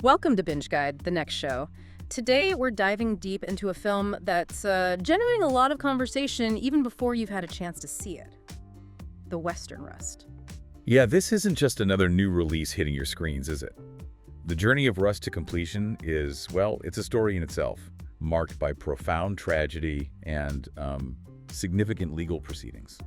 Welcome to Binge Guide, the next show. Today, we're diving deep into a film that's generating a lot of conversation even before you've had a chance to see it. The Western Rust. Yeah, this isn't just another new release hitting your screens, is it? The journey of Rust to completion is, well, it's a story in itself, marked by profound tragedy and significant legal proceedings.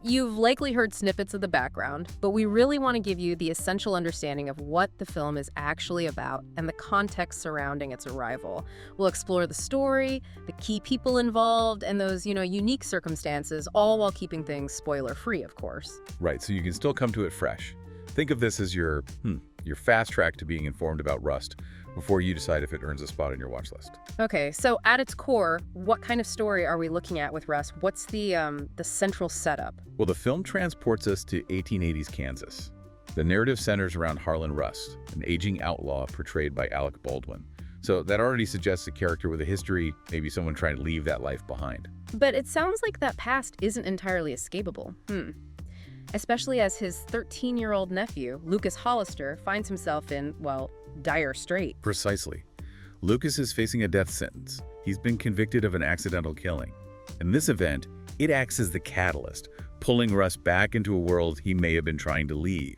You've likely heard snippets of the background, but we really want to give you the essential understanding of what the film is actually about and the context surrounding its arrival. We'll explore the story, the key people involved, and those, unique circumstances, all while keeping things spoiler-free, of course. Right, so you can still come to it fresh. Think of this as your fast track to being informed about Rust before you decide if it earns a spot on your watch list. Okay, so at its core, what kind of story are we looking at with Rust? What's the central setup? Well, the film transports us to 1880s Kansas. The narrative centers around Harlan Rust, an aging outlaw portrayed by Alec Baldwin. So that already suggests a character with a history, maybe someone trying to leave that life behind. But it sounds like that past isn't entirely escapable. Especially as his 13-year-old nephew, Lucas Hollister, finds himself in, well, dire straits. Precisely. Lucas is facing a death sentence. He's been convicted of an accidental killing. In this event, it acts as the catalyst, pulling Rust back into a world he may have been trying to leave.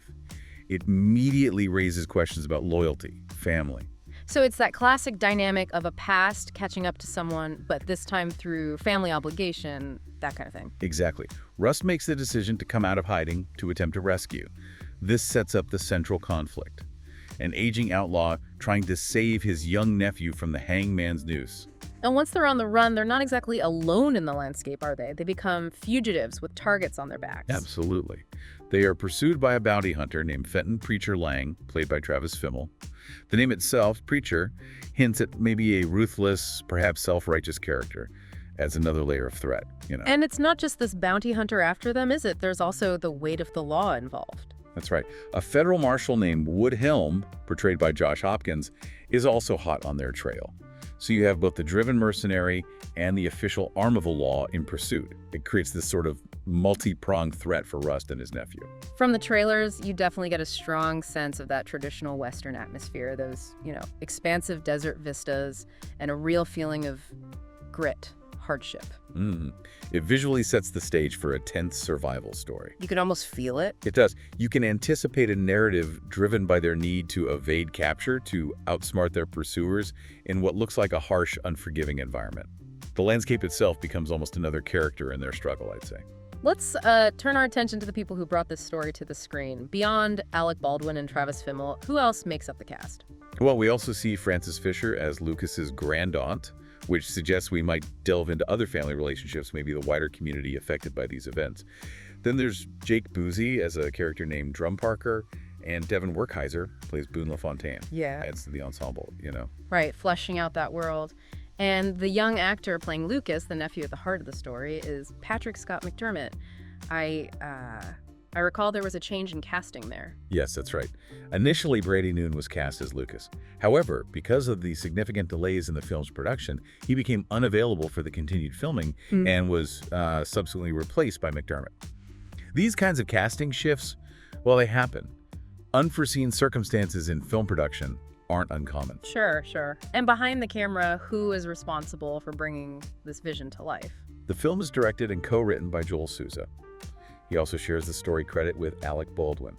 It immediately raises questions about loyalty, family. So it's that classic dynamic of a past catching up to someone, but this time through family obligation, that kind of thing. Exactly. Rust makes the decision to come out of hiding to attempt a rescue. This sets up the central conflict. An aging outlaw trying to save his young nephew from the hangman's noose. And once they're on the run, they're not exactly alone in the landscape, are they? They become fugitives with targets on their backs. Absolutely. They are pursued by a bounty hunter named Fenton Preacher Lang, played by Travis Fimmel. The name itself, Preacher, hints at maybe a ruthless, perhaps self-righteous character. Adds another layer of threat, And it's not just this bounty hunter after them, is it? There's also the weight of the law involved. That's right. A federal marshal named Wood Helm, portrayed by Josh Hopkins, is also hot on their trail. So you have both the driven mercenary and the official arm of the law in pursuit. It creates this sort of multi-pronged threat for Rust and his nephew. From the trailers, you definitely get a strong sense of that traditional Western atmosphere, those, expansive desert vistas, and a real feeling of grit, hardship. It visually sets the stage for a tense survival story. You can almost feel it. It does. You can anticipate a narrative driven by their need to evade capture, to outsmart their pursuers in what looks like a harsh, unforgiving environment. The landscape itself becomes almost another character in their struggle, I'd say. Let's turn our attention to the people who brought this story to the screen. Beyond Alec Baldwin and Travis Fimmel, who else makes up the cast? Well, we also see Frances Fisher as Lucas's grandaunt, which suggests we might delve into other family relationships, maybe the wider community affected by these events. Then there's Jake Boozy as a character named Drum Parker, and Devin Werkheiser plays Boone LaFontaine. Yeah. Adds to the ensemble, Right, fleshing out that world. And the young actor playing Lucas, the nephew at the heart of the story, is Patrick Scott McDermott. I recall there was a change in casting there. Yes, that's right. Initially, Brady Noon was cast as Lucas. However, because of the significant delays in the film's production, he became unavailable for the continued filming and was subsequently replaced by McDermott. These kinds of casting shifts, well, they happen. Unforeseen circumstances in film production aren't uncommon. Sure. And behind the camera, who is responsible for bringing this vision to life? The film is directed and co-written by Joel Souza. He also shares the story credit with Alec Baldwin.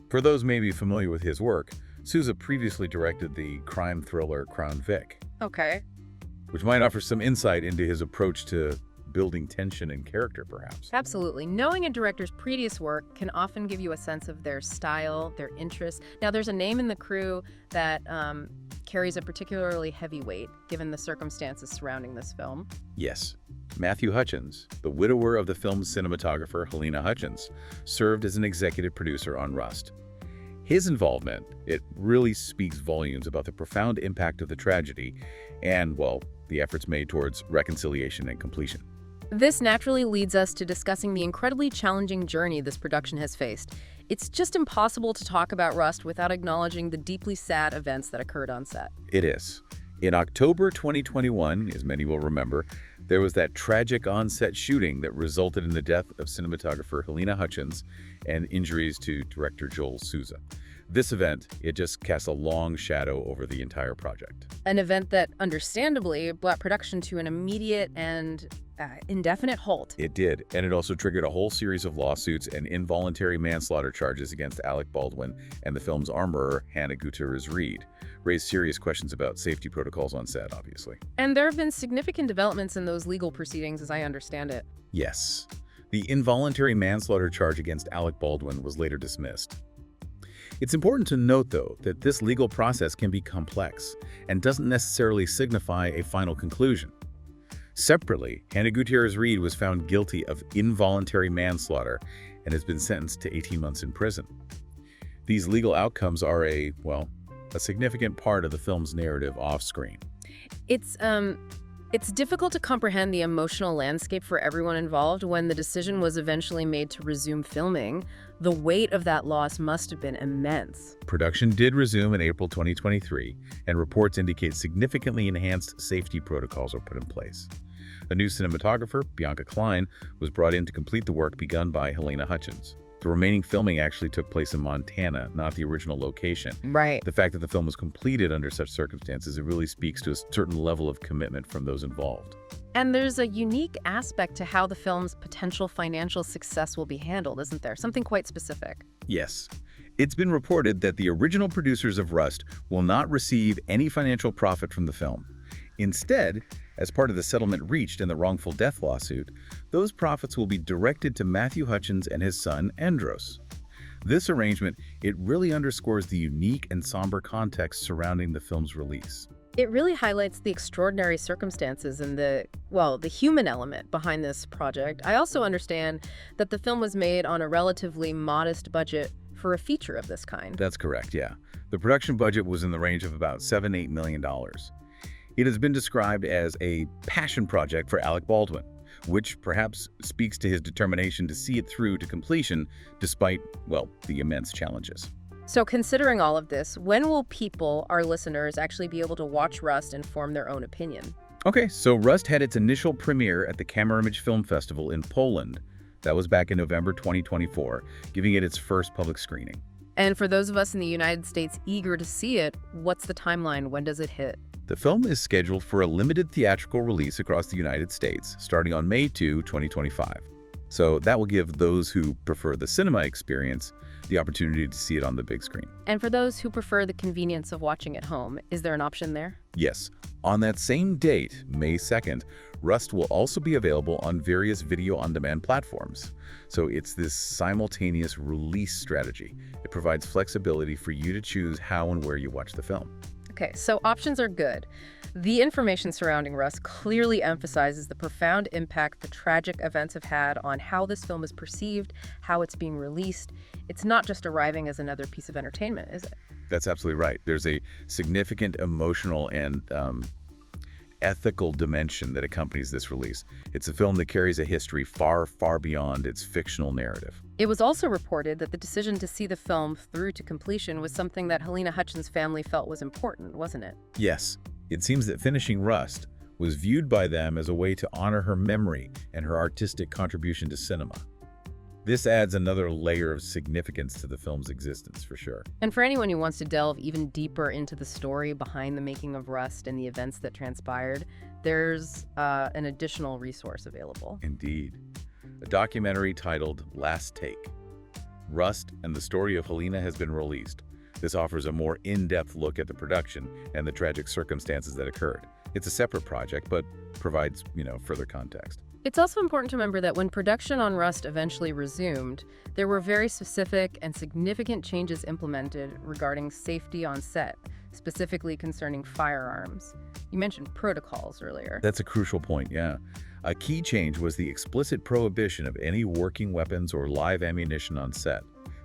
For those maybe familiar with his work, Souza previously directed the crime thriller Crown Vic. Okay. Which might offer some insight into his approach to building tension and character, perhaps. Absolutely. Knowing a director's previous work can often give you a sense of their style, their interests. Now, there's a name in the crew that carries a particularly heavy weight, given the circumstances surrounding this film. Yes. Matthew Hutchins, the widower of the film's cinematographer Halyna Hutchins, served as an executive producer on Rust. His involvement, it really speaks volumes about the profound impact of the tragedy and, well, the efforts made towards reconciliation and completion. This naturally leads us to discussing the incredibly challenging journey this production has faced. It's just impossible to talk about Rust without acknowledging the deeply sad events that occurred on set. It is. In October 2021, as many will remember, there was that tragic on-set shooting that resulted in the death of cinematographer Halyna Hutchins and injuries to director Joel Souza. This event, it just casts a long shadow over the entire project. An event that, understandably, brought production to an immediate and indefinite halt. It did, and it also triggered a whole series of lawsuits and involuntary manslaughter charges against Alec Baldwin and the film's armorer, Halyna Hutchins, raised serious questions about safety protocols on set, obviously. And there have been significant developments in those legal proceedings, as I understand it. Yes. The involuntary manslaughter charge against Alec Baldwin was later dismissed. It's important to note, though, that this legal process can be complex and doesn't necessarily signify a final conclusion. Separately, Halyna Hutchins was found guilty of involuntary manslaughter and has been sentenced to 18 months in prison. These legal outcomes are a significant part of the film's narrative off-screen. It's difficult to comprehend the emotional landscape for everyone involved when the decision was eventually made to resume filming. The weight of that loss must have been immense. Production did resume in April 2023, and reports indicate significantly enhanced safety protocols were put in place. A new cinematographer, Bianca Klein, was brought in to complete the work begun by Halyna Hutchins. The remaining filming actually took place in Montana, not the original location. Right. The fact that the film was completed under such circumstances, it really speaks to a certain level of commitment from those involved. And there's a unique aspect to how the film's potential financial success will be handled, isn't there? Something quite specific. Yes. It's been reported that the original producers of Rust will not receive any financial profit from the film. Instead, as part of the settlement reached in the wrongful death lawsuit, those profits will be directed to Matthew Hutchins and his son, Andros. This arrangement, it really underscores the unique and somber context surrounding the film's release. It really highlights the extraordinary circumstances and the human element behind this project. I also understand that the film was made on a relatively modest budget for a feature of this kind. That's correct, yeah. The production budget was in the range of about $7–8 million. It has been described as a passion project for Alec Baldwin, which perhaps speaks to his determination to see it through to completion despite, the immense challenges. So considering all of this, when will people, our listeners, actually be able to watch Rust and form their own opinion? Okay, so Rust had its initial premiere at the Kammerimage Film Festival in Poland. That was back in November 2024, giving it its first public screening. And for those of us in the United States eager to see it, what's the timeline? When does it hit? The film is scheduled for a limited theatrical release across the United States, starting on May 2, 2025. So that will give those who prefer the cinema experience the opportunity to see it on the big screen. And for those who prefer the convenience of watching at home, is there an option there? Yes. On that same date, May 2nd, Rust will also be available on various video-on-demand platforms. So it's this simultaneous release strategy. It provides flexibility for you to choose how and where you watch the film. Okay, so options are good. The information surrounding Rust clearly emphasizes the profound impact the tragic events have had on how this film is perceived, how it's being released. It's not just arriving as another piece of entertainment, is it? That's absolutely right. There's a significant emotional and ethical dimension that accompanies this release. It's a film that carries a history far, far beyond its fictional narrative. It was also reported that the decision to see the film through to completion was something that Halyna Hutchins' family felt was important, wasn't it? Yes. It seems that finishing Rust was viewed by them as a way to honor her memory and her artistic contribution to cinema. This adds another layer of significance to the film's existence, for sure. And for anyone who wants to delve even deeper into the story behind the making of Rust and the events that transpired, there's an additional resource available. Indeed. A documentary titled Last Take. Rust and the Story of Helena has been released. This offers a more in-depth look at the production and the tragic circumstances that occurred. It's a separate project, but provides, further context. It's also important to remember that when production on Rust eventually resumed, there were very specific and significant changes implemented regarding safety on set, specifically concerning firearms. You mentioned protocols earlier. That's a crucial point, yeah. A key change was the explicit prohibition of any working weapons or live ammunition on set.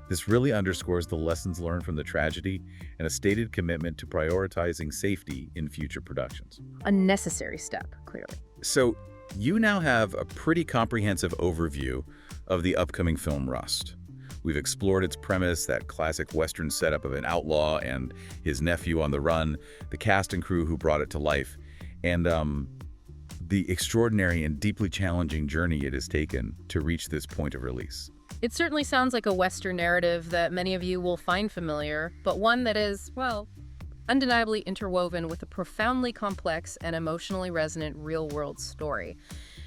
This really underscores the lessons learned from the tragedy and a stated commitment to prioritizing safety in future productions. A necessary step, clearly. So, you now have a pretty comprehensive overview of the upcoming film Rust. We've explored its premise, that classic Western setup of an outlaw and his nephew on the run, the cast and crew who brought it to life, and the extraordinary and deeply challenging journey it has taken to reach this point of release. It certainly sounds like a Western narrative that many of you will find familiar, but one that is, well, undeniably interwoven with a profoundly complex and emotionally resonant real-world story.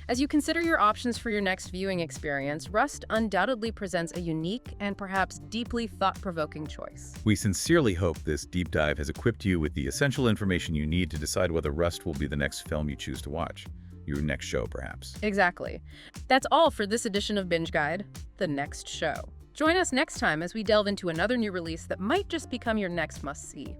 As you consider your options for your next viewing experience, Rust undoubtedly presents a unique and perhaps deeply thought-provoking choice. We sincerely hope this deep dive has equipped you with the essential information you need to decide whether Rust will be the next film you choose to watch. Your next show, perhaps. Exactly. That's all for this edition of Binge Guide, The Next Show. Join us next time as we delve into another new release that might just become your next must-see.